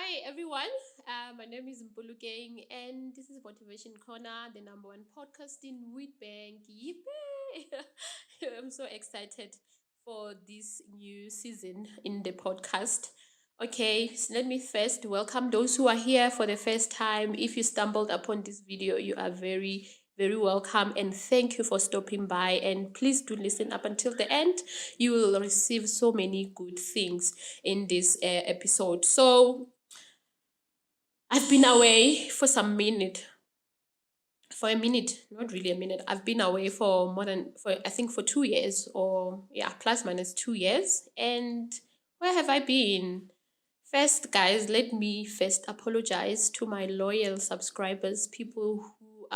Hi everyone, my name is Mpulu Gang and this is Motivation Corner, the number one podcast in Wheatbank. Yippee! I'm so excited for this new season in the podcast. Okay, so let me first welcome those who are here for the first time. If you stumbled upon this video, you are very, very welcome and thank you for stopping by. And please do listen up until the end. You will receive so many good things in this episode. So, I've been away for for a minute, not really a minute. I've been away for more than, for I think for 2 years or yeah, plus minus 2 years. And where have I been? First, guys, let me first apologize to my loyal subscribers, people who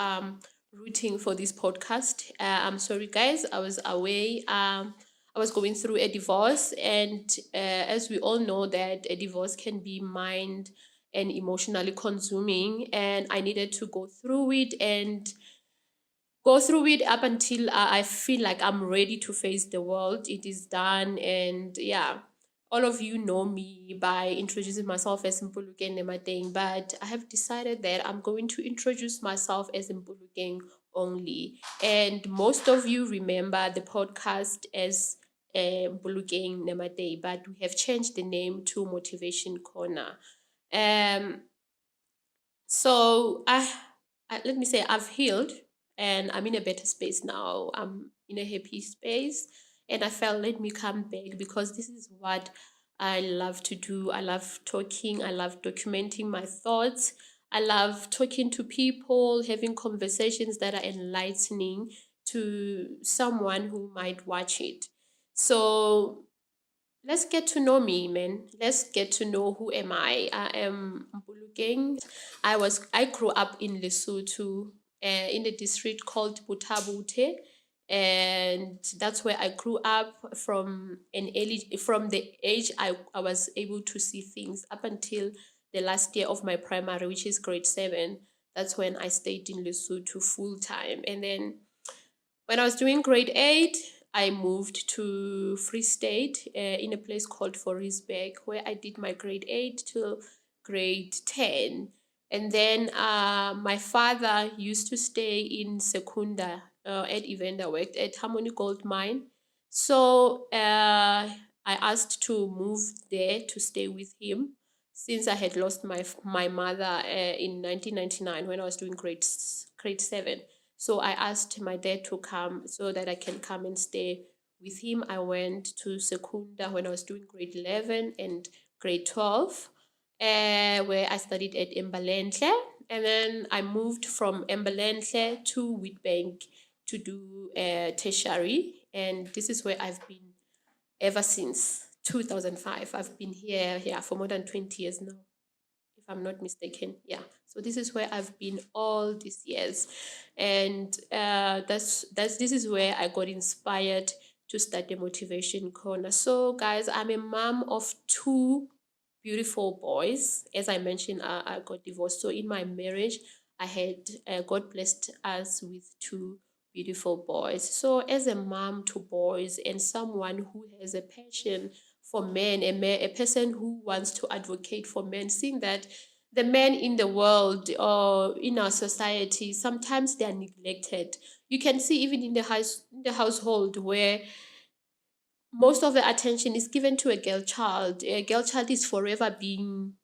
rooting for this podcast. I'm sorry, guys. I was away. I was going through a divorce, and as we all know, that a divorce can be mind and emotionally consuming, and I needed to go through it up until I feel like I'm ready to face the world. It is done, and yeah, all of you know me by introducing myself as Mpuluke Nemateng, but I have decided that I'm going to introduce myself as Mpuluke only. And most of you remember the podcast as Mpuluke Nemateng, but we have changed the name to Motivation Corner. Um, so let me say I've healed and I'm in a better space now. I'm in a happy space, and I felt let me come back because this is what I love to do. I love talking. I love documenting my thoughts. I love talking to people, having conversations that are enlightening to someone who might watch it. So let's get to know me, man. Let's get to know who am I. I am Mpulukeng. I grew up in Lesotho, in a district called Butabute, and that's where I grew up from the age I was able to see things up until the last year of my primary, which is grade 7. That's when I stayed in Lesotho full time, and then when I was doing grade 8, I moved to Free State in a place called Forisberg, where I did my grade 8 till grade 10. And then my father used to stay in Secunda at Evander, worked at Harmony Gold Mine. So I asked to move there to stay with him since I had lost my mother in 1999 when I was doing grade 7. So I asked my dad to come so that I can come and stay with him. I went to Secunda when I was doing grade 11 and grade 12, where I studied at Embalenhle. And then I moved from Embalenhle to Wheatbank to do tertiary. And this is where I've been ever since 2005. I've been here for more than 20 years now, if I'm not mistaken. Yeah. So this is where I've been all these years, and this is where I got inspired to start the Motivation Corner. So guys, I'm a mom of two beautiful boys. As I mentioned, I got divorced. So in my marriage, I had God blessed us with two beautiful boys. So as a mom to boys and someone who has a passion for men, a person who wants to advocate for men, seeing that the men in the world or in our society, sometimes they are neglected. You can see even in the household where most of the attention is given to a girl child. A girl child is forever being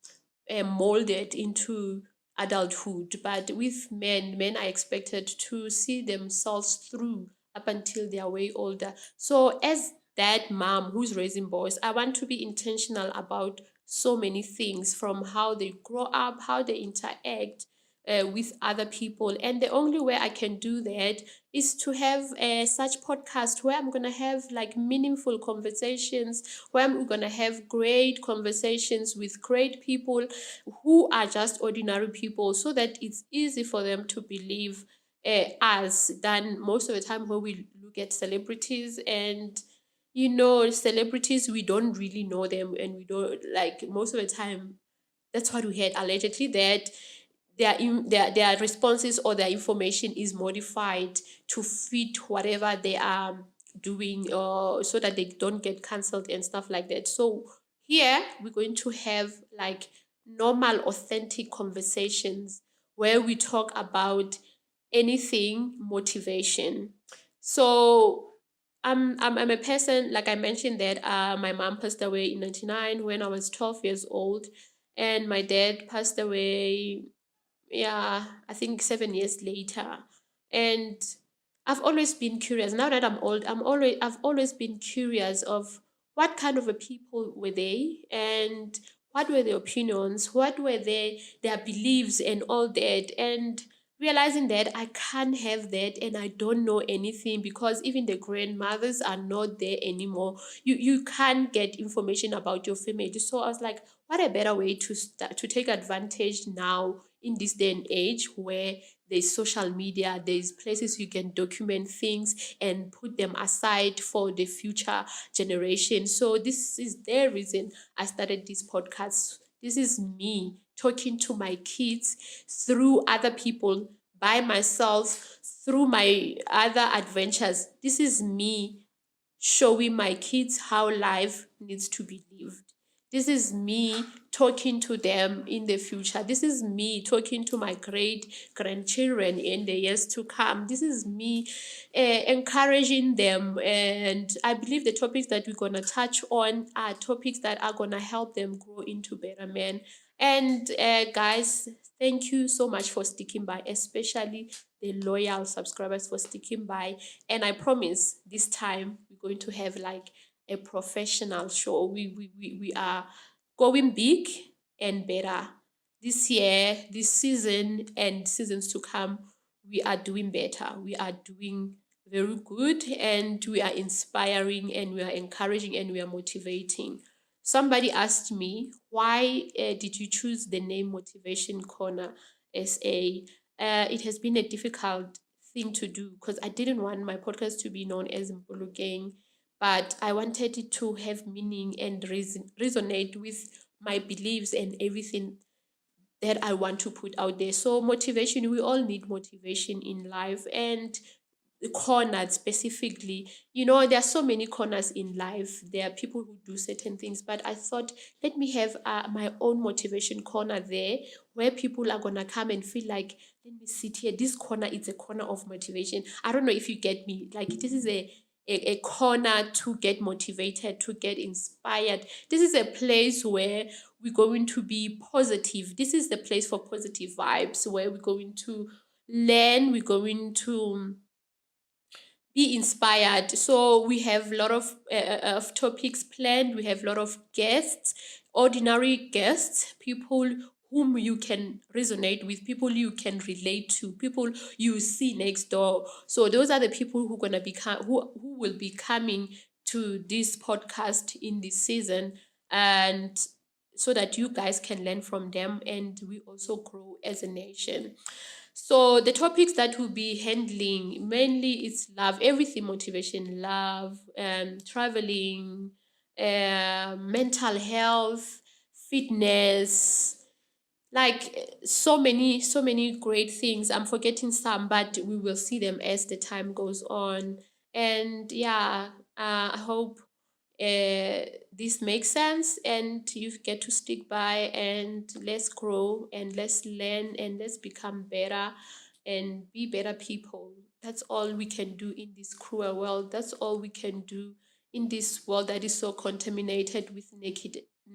molded into adulthood. But with men are expected to see themselves through up until they are way older. So, as that mom who's raising boys, I want to be intentional about so many things from how they grow up, how they interact with other people. And the only way I can do that is to have such podcast where I'm going to have like meaningful conversations, where I'm going to have great conversations with great people who are just ordinary people, so that it's easy for them to believe us than most of the time when we look at celebrities. And celebrities, we don't really know them, and we don't, like, most of the time, that's what we heard allegedly, that their responses or their information is modified to fit whatever they are doing, so that they don't get cancelled and stuff like that. So here we're going to have like normal, authentic conversations where we talk about anything motivation. So I'm a person, like I mentioned, that my mom passed away in 99 when I was 12 years old, and my dad passed away, yeah, I think 7 years later. And I've always been curious. Now that I'm old, I've always been curious of what kind of a people were they, and what were their opinions, what were their beliefs and all that. And realizing that I can't have that and I don't know anything, because even the grandmothers are not there anymore. You can't get information about your family. So I was like, what a better way to start to take advantage now in this day and age where there's social media, there's places you can document things and put them aside for the future generation. So this is the reason I started this podcast. This is me talking to my kids through other people, by myself, through my other adventures. This is me showing my kids how life needs to be lived. This is me talking to them in the future. This is me talking to my great grandchildren in the years to come. This is me encouraging them. And I believe the topics that we're going to touch on are topics that are going to help them grow into better men. And guys, thank you so much for sticking by, especially the loyal subscribers for sticking by. And I promise this time we're going to have like a professional show. We are going big and better. This year, this season, and seasons to come, we are doing better. We are doing very good, and we are inspiring, and we are encouraging, and we are motivating. Somebody asked me, why did you choose the name Motivation Corner SA? It has been a difficult thing to do because I didn't want my podcast to be known as Mpolo Gang, but I wanted it to have meaning and resonate with my beliefs and everything that I want to put out there. So motivation, we all need motivation in life, and the corner specifically, there are so many corners in life. There are people who do certain things, but I thought, let me have my own motivation corner there, where people are gonna come and feel like, let me sit here. This corner is a corner of motivation. I don't know if you get me. Like, this is a corner to get motivated, to get inspired. This is a place where we're going to be positive. This is the place for positive vibes, where we're going to learn, we're going to be inspired. So we have a lot of topics planned. We have a lot of guests, ordinary guests, people whom you can resonate with, people you can relate to, people you see next door. So those are the people who gonna become who will be coming to this podcast in this season, and so that you guys can learn from them and we also grow as a nation. So the topics that we'll be handling mainly is love, everything motivation, love, traveling, mental health, fitness, like so many great things. I'm forgetting some, but we will see them as the time goes on. And yeah, I hope this makes sense and you get to stick by, and let's grow and let's learn and let's become better and be better people. That's all we can do in this cruel world. That's all we can do in this world that is so contaminated with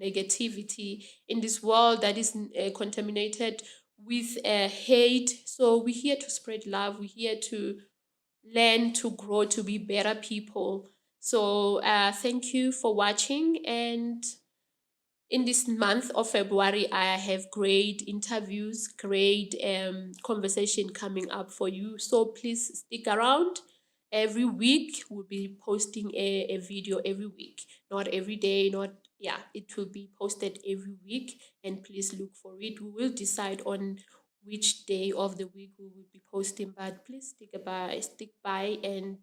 negativity, in this world that is contaminated with hate. So we're here to spread love. We're here to learn, to grow, to be better people. So thank you for watching. And in this month of February, I have great interviews, great conversation coming up for you. So please stick around. Every week we'll be posting a video every week, not every day, not yeah, it will be posted every week, and please look for it. We will decide on which day of the week we will be posting, but please stick by, and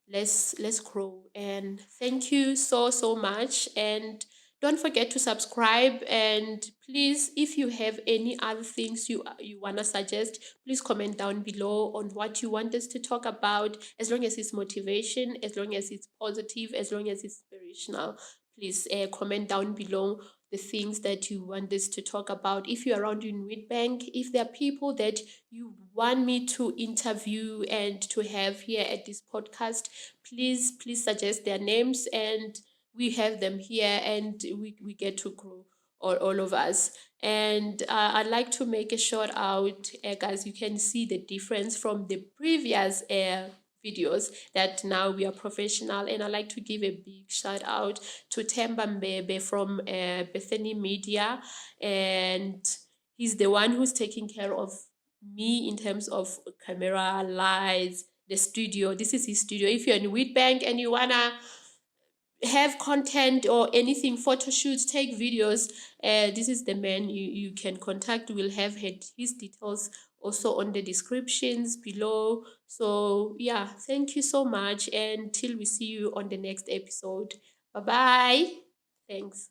let's grow. And thank you so much. And don't forget to subscribe, and please, if you have any other things you want to suggest, please comment down below on what you want us to talk about. As long as it's motivation, as long as it's positive, as long as it's inspirational, please comment down below. the things that you want us to talk about. If you're around in Witbank, if there are people that you want me to interview and to have here at this podcast, please suggest their names, and we have them here, and we get to grow, all of us. And I'd like to make a shout out, guys. You can see the difference from the previous videos, that now we are professional. And I'd like to give a big shout out to Temba Mbebe from Bethany Media, and he's the one who's taking care of me in terms of camera, lights, the studio. This is his studio. If you're in Witbank and you wanna have content or anything, photo shoots, take videos, this is the man you can contact. We'll have his details also on the descriptions below. So yeah, thank you so much, and till we see you on the next episode. Bye bye. Thanks.